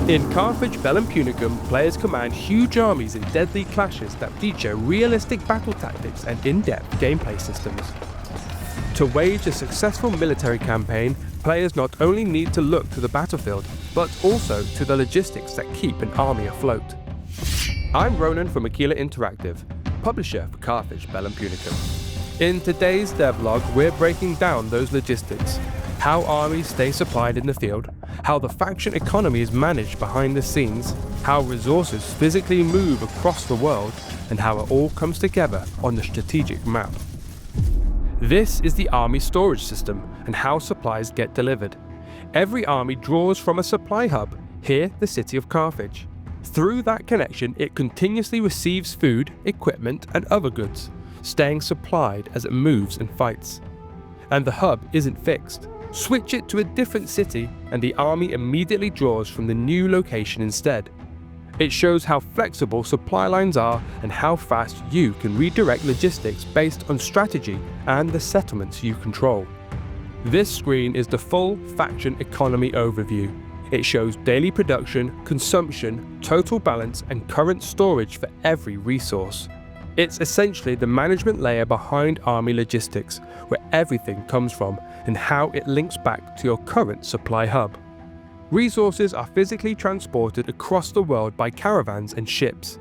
In Carthage Bellum Punicum, players command huge armies in deadly clashes that feature realistic battle tactics and in-depth gameplay systems. To wage a successful military campaign, players not only need to look to the battlefield, but also to the logistics that keep an army afloat. I'm Ronan from Aquila Interactive, publisher for Carthage Bellum Punicum. In today's devlog, we're breaking down those logistics, how armies stay supplied in the field, how the faction economy is managed behind the scenes, how resources physically move across the world, and how it all comes together on the strategic map. This is the army storage system and how supplies get delivered. Every army draws from a supply hub, here the city of Carthage. Through that connection, it continuously receives food, equipment, and other goods, staying supplied as it moves and fights. And the hub isn't fixed. Switch it to a different city and the army immediately draws from the new location instead. It shows how flexible supply lines are and how fast you can redirect logistics based on strategy and the settlements you control. This screen is the full faction economy overview. It shows daily production, consumption, total balance, and current storage for every resource. It's essentially the management layer behind army logistics, where everything comes from and how it links back to your current supply hub. Resources are physically transported across the world by caravans and ships,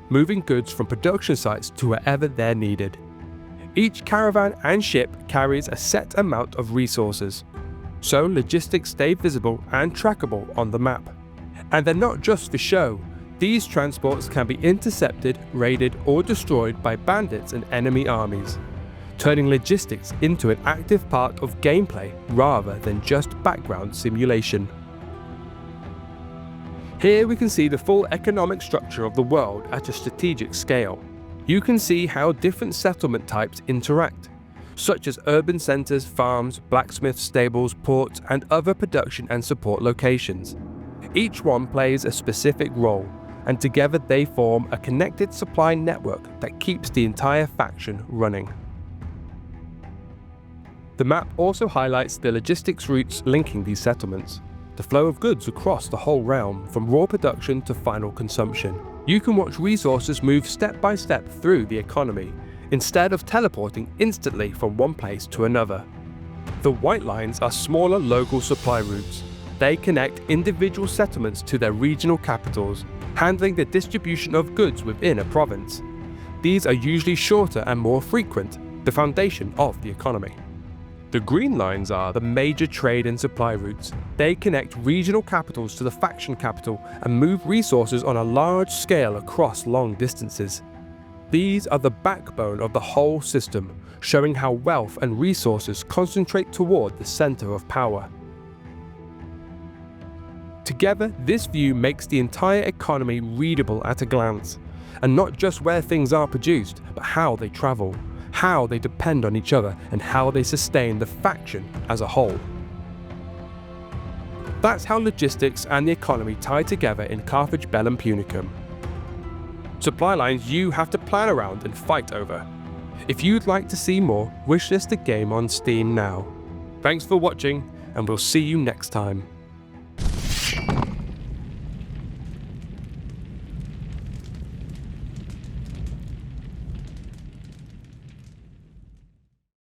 moving goods from production sites to wherever they're needed. Each caravan and ship carries a set amount of resources, so logistics stay visible and trackable on the map. And they're not just for show. These transports can be intercepted, raided, or destroyed by bandits and enemy armies, turning logistics into an active part of gameplay rather than just background simulation. Here we can see the full economic structure of the world at a strategic scale. You can see how different settlement types interact, such as urban centres, farms, blacksmiths, stables, ports, and other production and support locations. Each one plays a specific role, and together they form a connected supply network that keeps the entire faction running. The map also highlights the logistics routes linking these settlements, the flow of goods across the whole realm from raw production to final consumption. You can watch resources move step by step through the economy, instead of teleporting instantly from one place to another. The white lines are smaller local supply routes. They connect individual settlements to their regional capitals, handling the distribution of goods within a province. These are usually shorter and more frequent, the foundation of the economy. The green lines are the major trade and supply routes. They connect regional capitals to the faction capital and move resources on a large scale across long distances. These are the backbone of the whole system, showing how wealth and resources concentrate toward the center of power. Together, this view makes the entire economy readable at a glance, and not just where things are produced, but how they travel, how they depend on each other, and how they sustain the faction as a whole. That's how logistics and the economy tie together in Carthage Bellum Punicum. Supply lines you have to plan around and fight over. If you'd like to see more, wishlist the game on Steam now. Thanks for watching, and we'll see you next time.